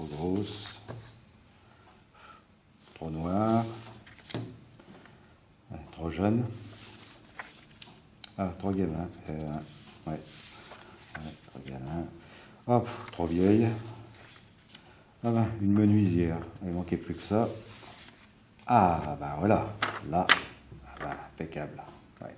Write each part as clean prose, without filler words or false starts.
trop grosse, trop noire, trop jeune, trop gamin, ouais, trop gamin, hop, trop vieille, une menuisière, il manquait plus que ça, voilà, là, impeccable. Ouais.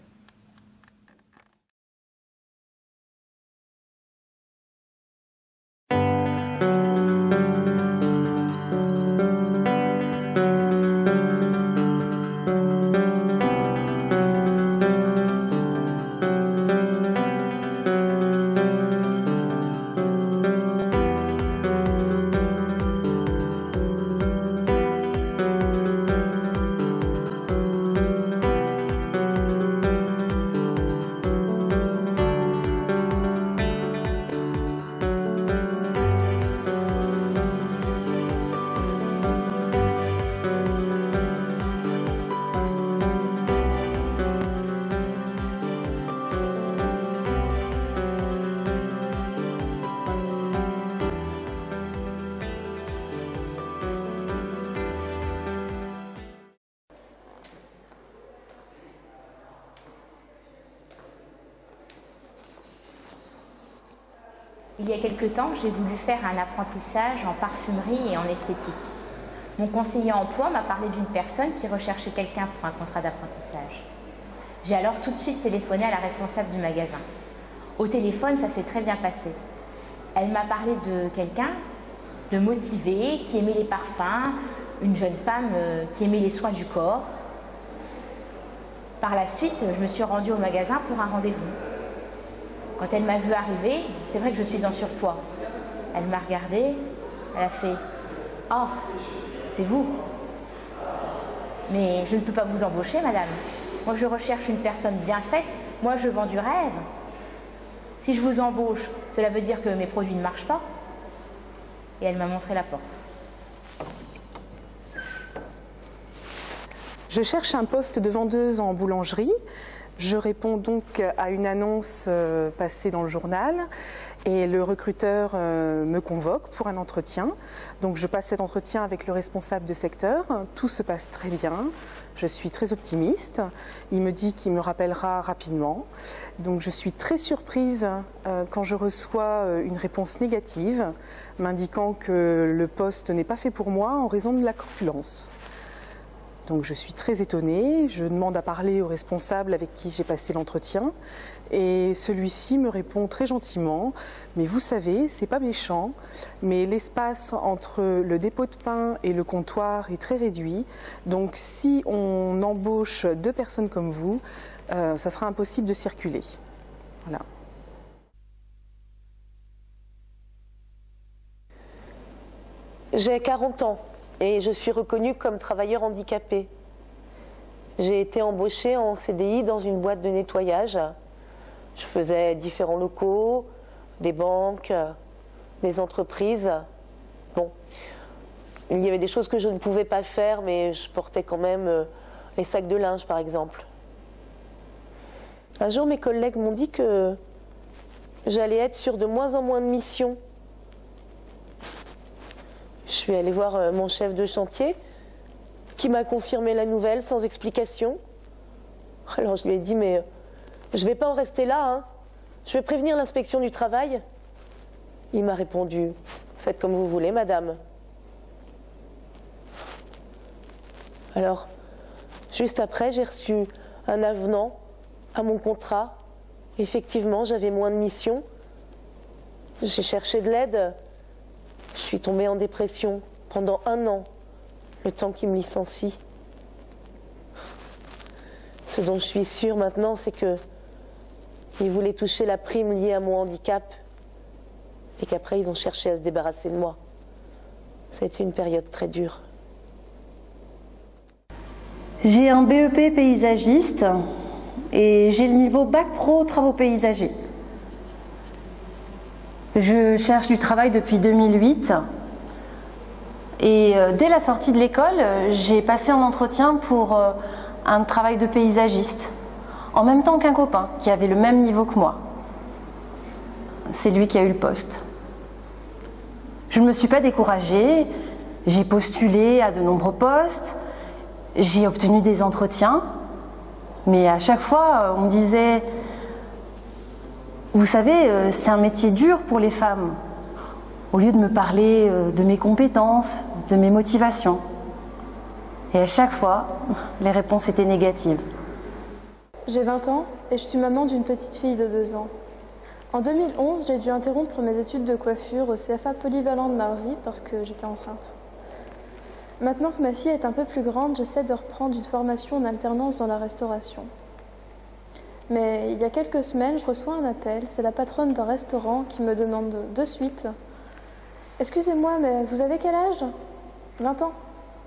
Il y a quelque temps, j'ai voulu faire un apprentissage en parfumerie et en esthétique. Mon conseiller emploi m'a parlé d'une personne qui recherchait quelqu'un pour un contrat d'apprentissage. J'ai alors tout de suite téléphoné à la responsable du magasin. Au téléphone, ça s'est très bien passé. Elle m'a parlé de quelqu'un de motivé, qui aimait les parfums, une jeune femme qui aimait les soins du corps. Par la suite, je me suis rendue au magasin pour un rendez-vous. Quand elle m'a vue arriver, c'est vrai que je suis en surpoids. Elle m'a regardée, elle a fait « Oh, c'est vous !» Mais je ne peux pas vous embaucher, madame. Moi, je recherche une personne bien faite. Moi, je vends du rêve. Si je vous embauche, cela veut dire que mes produits ne marchent pas. Et elle m'a montré la porte. Je cherche un poste de vendeuse en boulangerie. Je réponds donc à une annonce passée dans le journal et le recruteur me convoque pour un entretien. Donc je passe cet entretien avec le responsable de secteur. Tout se passe très bien. Je suis très optimiste. Il me dit qu'il me rappellera rapidement. Donc je suis très surprise quand je reçois une réponse négative m'indiquant que le poste n'est pas fait pour moi en raison de la corpulence. Donc je suis très étonnée, je demande à parler au responsable avec qui j'ai passé l'entretien et celui-ci me répond très gentiment « Mais vous savez, c'est pas méchant, mais l'espace entre le dépôt de pain et le comptoir est très réduit, donc si on embauche 2 personnes comme vous, ça sera impossible de circuler. » Voilà. J'ai 40 ans. Et je suis reconnue comme travailleur handicapé. J'ai été embauchée en CDI dans une boîte de nettoyage. Je faisais différents locaux, des banques, des entreprises. Bon, il y avait des choses que je ne pouvais pas faire, mais je portais quand même les sacs de linge, par exemple. Un jour, mes collègues m'ont dit que j'allais être sur de moins en moins de missions. Je suis allée voir mon chef de chantier qui m'a confirmé la nouvelle sans explication. Alors je lui ai dit « mais je ne vais pas en rester là, hein. Je vais prévenir l'inspection du travail ». Il m'a répondu « faites comme vous voulez, madame ». Alors, juste après, j'ai reçu un avenant à mon contrat. Effectivement, j'avais moins de missions. J'ai cherché de l'aide. Je suis tombée en dépression pendant 1 an, le temps qu'ils me licencient. Ce dont je suis sûre maintenant, c'est qu'ils voulaient toucher la prime liée à mon handicap et qu'après, ils ont cherché à se débarrasser de moi. Ça a été une période très dure. J'ai un BEP paysagiste et j'ai le niveau Bac Pro travaux paysagers. Je cherche du travail depuis 2008 et dès la sortie de l'école, j'ai passé un entretien pour un travail de paysagiste, en même temps qu'un copain qui avait le même niveau que moi. C'est lui qui a eu le poste. Je ne me suis pas découragée, j'ai postulé à de nombreux postes, j'ai obtenu des entretiens, mais à chaque fois on me disait « Vous savez, c'est un métier dur pour les femmes », au lieu de me parler de mes compétences, de mes motivations. Et à chaque fois, les réponses étaient négatives. J'ai 20 ans et je suis maman d'une petite fille de 2 ans. En 2011, j'ai dû interrompre mes études de coiffure au CFA polyvalent de Marzy parce que j'étais enceinte. Maintenant que ma fille est un peu plus grande, j'essaie de reprendre une formation en alternance dans la restauration. Mais il y a quelques semaines, je reçois un appel. C'est la patronne d'un restaurant qui me demande de suite « Excusez-moi, mais vous avez quel âge ?»« 20 ans. »«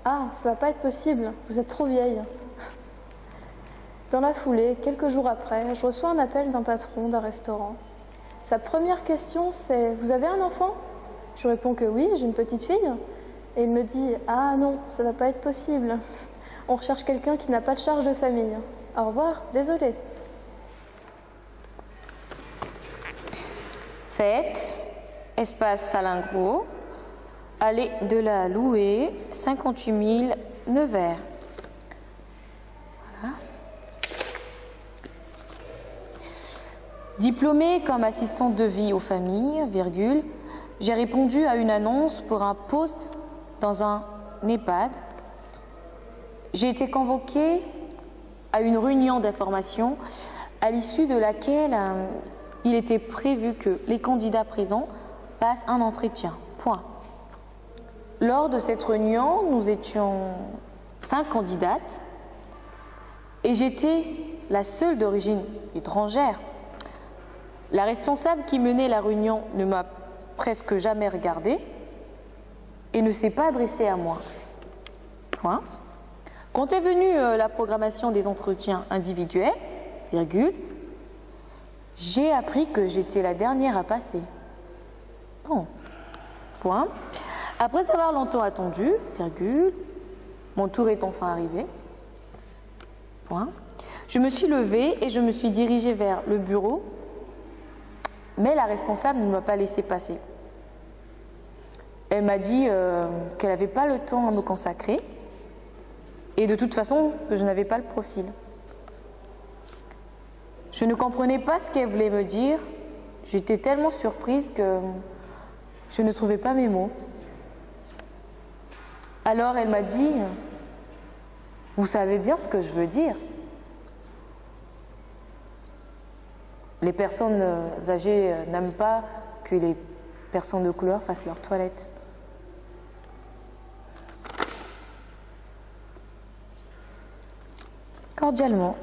Ah, ça va pas être possible, vous êtes trop vieille. » Dans la foulée, quelques jours après, je reçois un appel d'un patron d'un restaurant. Sa première question, c'est « Vous avez un enfant ?» Je réponds que oui, j'ai une petite fille. Et il me dit « Ah non, ça va pas être possible. On recherche quelqu'un qui n'a pas de charge de famille. Au revoir, désolé. » Fête, espace Salingro, allée de la Louée, 58 000 Nevers. Voilà. Diplômée comme assistante de vie aux familles, virgule, j'ai répondu à une annonce pour un poste dans un EHPAD. J'ai été convoquée à une réunion d'information à l'issue de laquelle il était prévu que les candidats présents passent un entretien. Point. Lors de cette réunion, nous étions 5 candidates et j'étais la seule d'origine étrangère. La responsable qui menait la réunion ne m'a presque jamais regardée et ne s'est pas adressée à moi. Point. Quand est venue la programmation des entretiens individuels, virgule, j'ai appris que j'étais la dernière à passer. Bon. Point. Après avoir longtemps attendu, virgule, mon tour est enfin arrivé. Point. Je me suis levée et je me suis dirigée vers le bureau, mais la responsable ne m'a pas laissé passer. Elle m'a dit qu'elle n'avait pas le temps à me consacrer et de toute façon que je n'avais pas le profil. Je ne comprenais pas ce qu'elle voulait me dire. J'étais tellement surprise que je ne trouvais pas mes mots. Alors elle m'a dit « Vous savez bien ce que je veux dire. Les personnes âgées n'aiment pas que les personnes de couleur fassent leur toilette. » Cordialement.